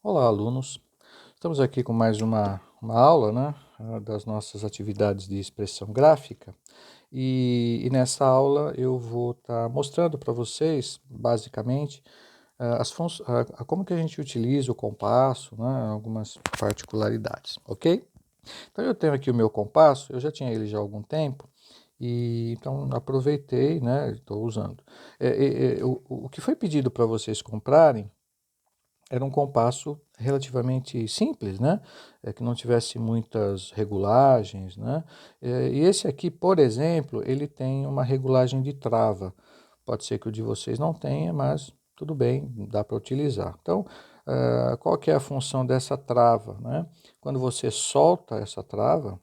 Olá, alunos. Estamos aqui com mais uma aula, né, das nossas atividades de expressão gráfica. E nessa aula eu vou estar mostrando para vocês, basicamente, como que a gente utiliza o compasso, né, algumas particularidades, ok? Então eu tenho aqui o meu compasso, eu já tinha ele já há algum tempo, e então aproveitei, né, estou usando. O que foi pedido para vocês comprarem era um compasso relativamente simples, né? Que não tivesse muitas regulagens, né? E esse aqui, por exemplo, ele tem uma regulagem de trava. Pode ser que o de vocês não tenha, mas tudo bem, dá para utilizar. Então, qual que é a função dessa trava, né? Quando você solta essa trava,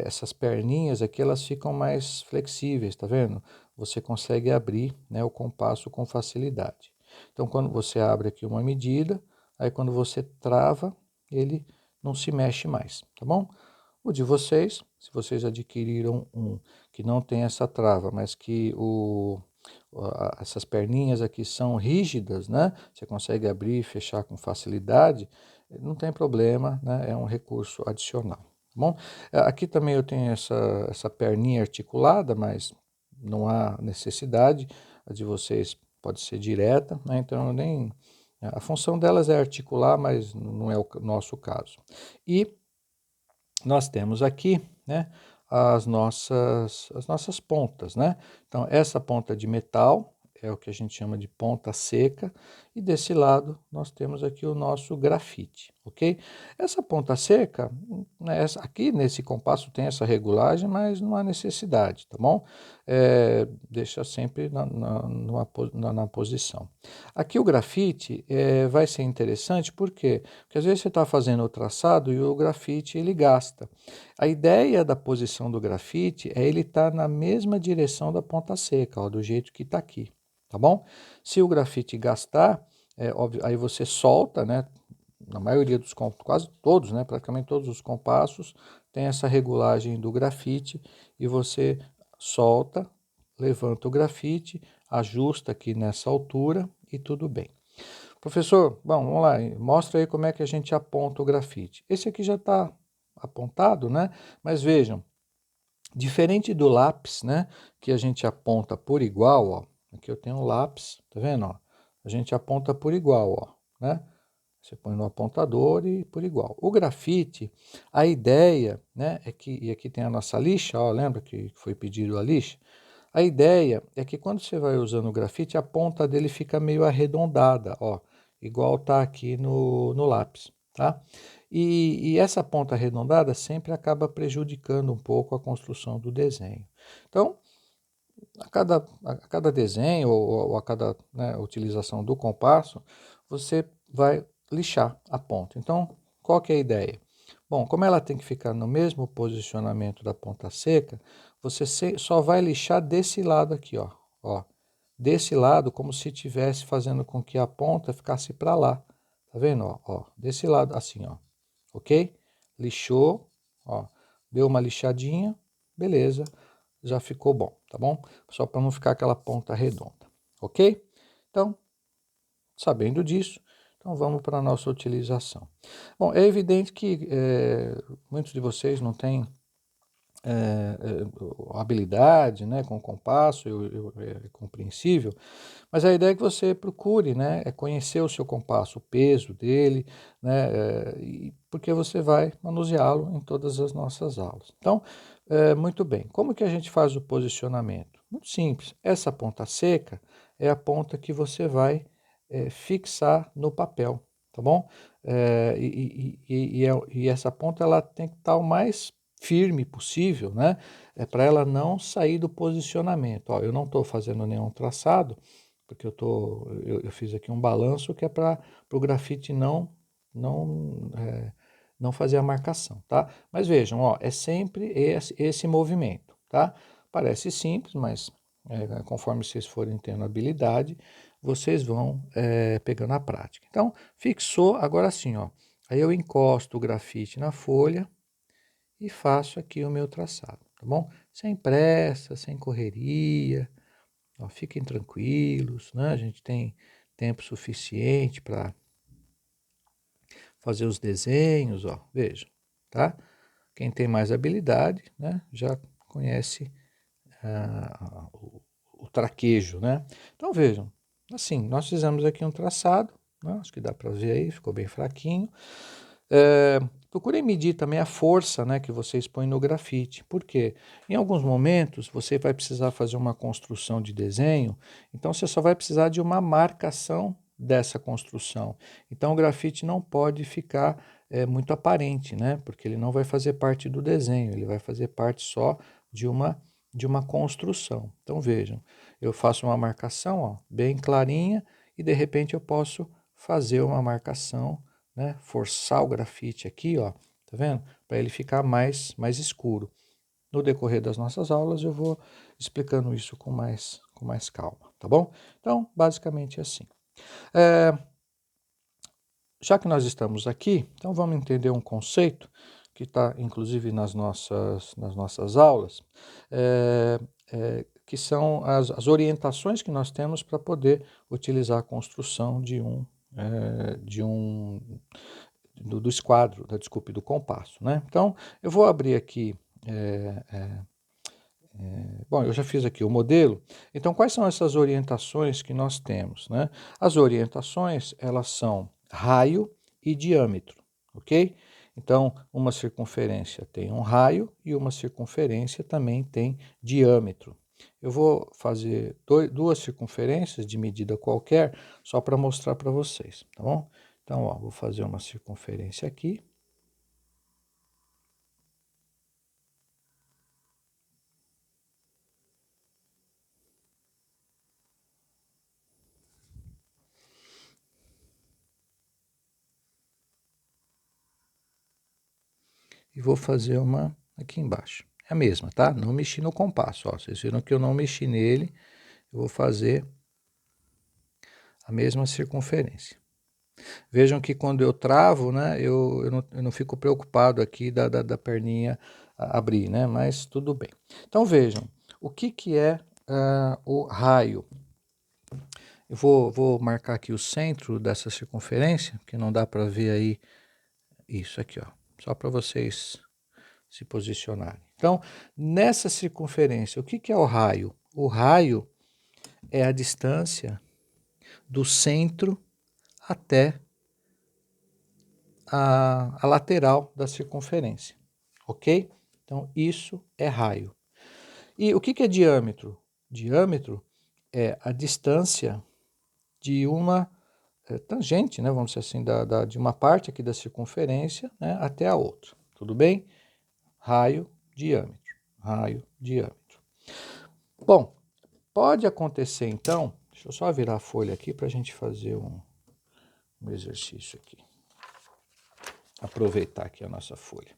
essas perninhas aqui elas ficam mais flexíveis, tá vendo? Você consegue abrir, né, o compasso com facilidade. Então, quando você abre aqui uma medida, aí quando você trava, ele não se mexe mais, tá bom? O de vocês, se vocês adquiriram um que não tem essa trava, mas que essas perninhas aqui são rígidas, né? Você consegue abrir e fechar com facilidade, não tem problema, né? É um recurso adicional. Tá bom? Aqui também eu tenho essa perninha articulada, mas não há necessidade. A de vocês pode ser direta, né? Então eu nem. A função delas é articular, mas não é o nosso caso. E nós temos aqui, né, as nossas pontas, né? Então, essa ponta de metal é o que a gente chama de ponta seca, e desse lado nós temos aqui o nosso grafite, ok? Essa ponta seca, né, aqui nesse compasso tem essa regulagem, mas não há necessidade, tá bom? Deixa sempre na posição. Aqui o grafite vai ser interessante, por quê? Porque às vezes você está fazendo o traçado e o grafite ele gasta. A ideia da posição do grafite é ele estar na mesma direção da ponta seca, ó, do jeito que está aqui, tá bom? Se o grafite gastar, óbvio, aí você solta, né? Na maioria dos quase todos, né? Praticamente todos os compassos tem essa regulagem do grafite e você solta, levanta o grafite, ajusta aqui nessa altura e tudo bem. Professor, bom, vamos lá, mostra aí como é que a gente aponta o grafite. Esse aqui já está apontado, né? Mas vejam, diferente do lápis, né? Que a gente aponta por igual, ó. Aqui eu tenho um lápis, tá vendo, ó? A gente aponta por igual, ó, né? Você põe no apontador e por igual. O grafite, a ideia, né, é que, e aqui tem a nossa lixa, ó, lembra que foi pedido a lixa? A ideia é que quando você vai usando o grafite, a ponta dele fica meio arredondada, ó, igual tá aqui no lápis, tá? E essa ponta arredondada sempre acaba prejudicando um pouco a construção do desenho. Então, a cada desenho ou a cada, né, utilização do compasso, você vai lixar a ponta. Então, qual que é a ideia? Bom, como ela tem que ficar no mesmo posicionamento da ponta seca, você só vai lixar desse lado aqui, ó. Ó, desse lado, como se estivesse fazendo com que a ponta ficasse para lá. Tá vendo? Ó, desse lado, assim, ó. Ok? Lixou, ó, deu uma lixadinha, beleza, já ficou bom, tá bom? Só para não ficar aquela ponta redonda, ok? Então, sabendo disso, então vamos para a nossa utilização. Bom, é evidente que muitos de vocês não têm habilidade, né, com o compasso, é compreensível, mas a ideia é que você procure, né, é conhecer o seu compasso, o peso dele, né, porque você vai manuseá-lo em todas as nossas aulas. Então, muito bem, como que a gente faz o posicionamento? Muito simples, essa ponta seca é a ponta que você vai fixar no papel, tá bom? E essa ponta ela tem que estar o mais firme possível, né? Para ela não sair do posicionamento. Ó, eu não estou fazendo nenhum traçado, porque eu fiz aqui um balanço que é para o grafite não fazer a marcação, tá? Mas vejam, ó, é sempre esse movimento, tá? Parece simples, mas conforme vocês forem tendo habilidade, vocês vão pegando a prática. Então, fixou, agora sim, ó. Aí eu encosto o grafite na folha e faço aqui o meu traçado, tá bom? Sem pressa, sem correria, ó, fiquem tranquilos, né? A gente tem tempo suficiente para fazer os desenhos, ó, vejam, tá? Quem tem mais habilidade, né, já conhece o traquejo, né? Então vejam, assim, nós fizemos aqui um traçado, né? Acho que dá para ver aí, ficou bem fraquinho. Procurem medir também a força, né, que vocês põem no grafite. Por quê? Em alguns momentos você vai precisar fazer uma construção de desenho, então você só vai precisar de uma marcação dessa construção. Então o grafite não pode ficar muito aparente, né, porque ele não vai fazer parte do desenho, ele vai fazer parte só de uma construção. Então vejam, eu faço uma marcação, ó, bem clarinha e de repente eu posso fazer uma marcação, né, forçar o grafite aqui, ó, tá vendo? Para ele ficar mais escuro. No decorrer das nossas aulas eu vou explicando isso com mais calma, tá bom? Então, basicamente é assim. Já que nós estamos aqui, então vamos entender um conceito que está inclusive nas nossas aulas, que são as orientações que nós temos para poder utilizar a construção do esquadro, desculpe, do compasso, né? Então, eu vou abrir aqui, bom, eu já fiz aqui o modelo, então quais são essas orientações que nós temos, né? As orientações, elas são raio e diâmetro, ok? Então, uma circunferência tem um raio e uma circunferência também tem diâmetro. Eu vou fazer duas circunferências de medida qualquer, só para mostrar para vocês, tá bom? Então, ó, vou fazer uma circunferência aqui. E vou fazer uma aqui embaixo. É a mesma, tá? Não mexi no compasso, ó. Vocês viram que eu não mexi nele. Eu vou fazer a mesma circunferência. Vejam que quando eu travo, né, eu não fico preocupado aqui da perninha abrir, né, mas tudo bem. Então vejam, o que é o raio? Eu vou marcar aqui o centro dessa circunferência, que não dá para ver aí, isso aqui, ó, só para vocês se posicionarem. Então, nessa circunferência, o que é o raio? O raio é a distância do centro até a lateral da circunferência, ok? Então, isso é raio. E o que é diâmetro? Diâmetro é a distância de uma tangente, né, vamos dizer assim, de uma parte aqui da circunferência, né, até a outra. Tudo bem? Raio, diâmetro. Raio, diâmetro. Bom, pode acontecer então, deixa eu só virar a folha aqui para a gente fazer um exercício aqui. Aproveitar aqui a nossa folha.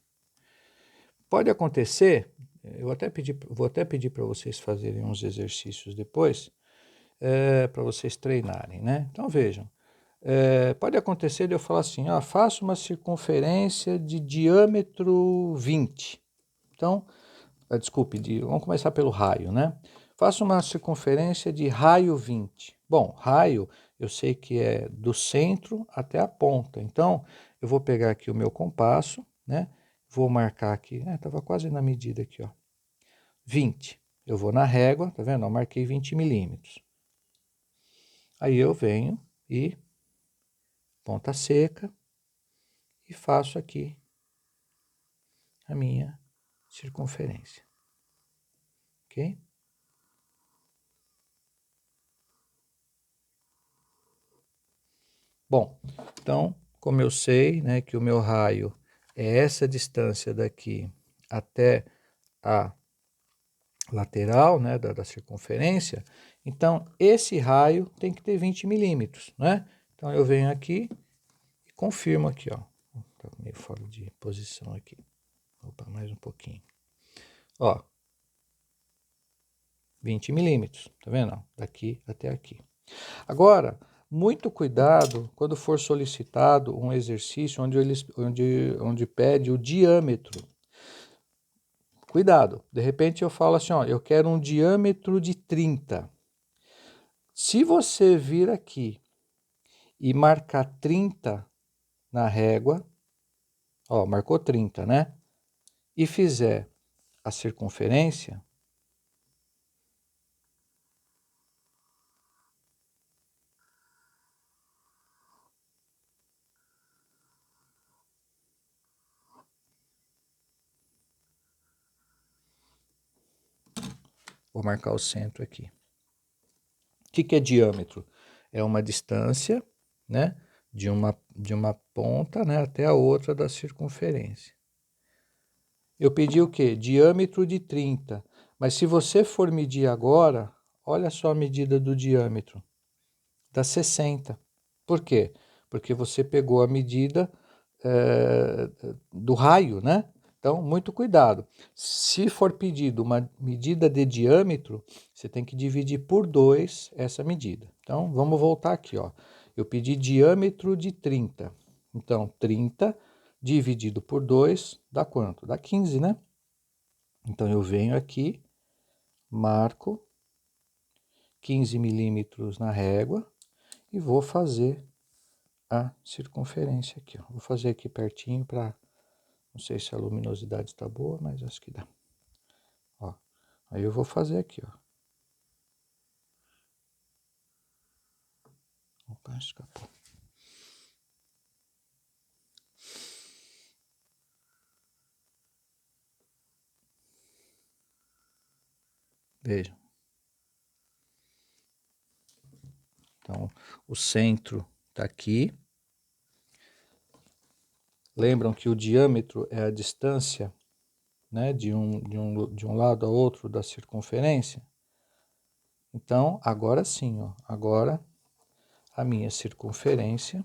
Pode acontecer, vou até pedir para vocês fazerem uns exercícios depois, para vocês treinarem, né? Então vejam, pode acontecer de eu falar assim, faça uma circunferência de diâmetro 20. Então, desculpe, vamos começar pelo raio, né? Faça uma circunferência de raio 20. Bom, raio eu sei que é do centro até a ponta. Então, eu vou pegar aqui o meu compasso, né? Vou marcar aqui, estava quase na medida aqui, ó. 20. Eu vou na régua, tá vendo? Eu marquei 20 milímetros. Aí eu venho e ponta seca e faço aqui a minha circunferência. Ok? Bom, então, como eu sei, né, que o meu raio é essa distância daqui até a lateral, né, da circunferência, então esse raio tem que ter 20 milímetros, né? Então eu venho aqui e confirmo aqui, ó. Tá meio fora de posição aqui. Opa, mais um pouquinho. Ó, 20 milímetros, tá vendo? Daqui até aqui. Agora, muito cuidado quando for solicitado um exercício onde pede o diâmetro. Cuidado, de repente eu falo assim, ó, eu quero um diâmetro de 30. Se você vir aqui e marcar 30, na régua, ó, marcou 30, né? E fizer a circunferência, vou marcar o centro aqui. O que é diâmetro? É uma distância, né, de uma ponta, né, até a outra da circunferência. Eu pedi o quê? Diâmetro de 30. Mas se você for medir agora, olha só a medida do diâmetro. Dá 60. Por quê? Porque você pegou a medida do raio, né? Então, muito cuidado. Se for pedido uma medida de diâmetro, você tem que dividir por 2 essa medida. Então, vamos voltar aqui, ó. Eu pedi diâmetro de 30. Então, 30 dividido por 2 dá quanto? Dá 15, né? Então, eu venho aqui, marco 15 milímetros na régua e vou fazer a circunferência aqui, ó. Vou fazer aqui pertinho para, não sei se a luminosidade está boa, mas acho que dá. Ó, aí eu vou fazer aqui, ó. Opa, escapou. Vejam. Então, o centro está aqui. Lembram que o diâmetro é a distância, né, de um lado a outro da circunferência? Então, agora sim, ó, agora a minha circunferência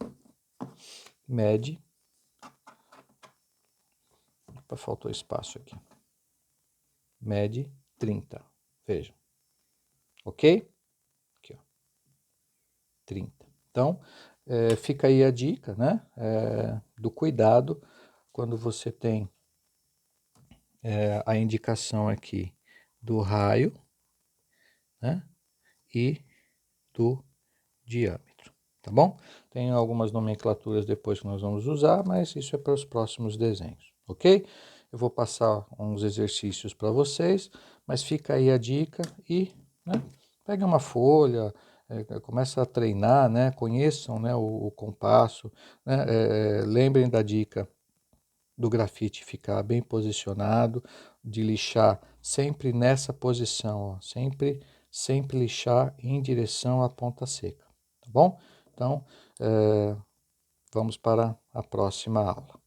mede... Opa, faltou espaço aqui. Mede 30, vejam. Ok? Aqui, ó, 30. Então, fica aí a dica, né, do cuidado quando você tem a indicação aqui do raio, né, e do diâmetro, tá bom? Tem algumas nomenclaturas depois que nós vamos usar, mas isso é para os próximos desenhos, ok? Eu vou passar uns exercícios para vocês, mas fica aí a dica e, né, pegue uma folha, começa a treinar, né, conheçam, né, o compasso, né, lembrem da dica do grafite ficar bem posicionado, de lixar sempre nessa posição, ó, sempre lixar em direção à ponta seca, tá bom? Então, vamos para a próxima aula.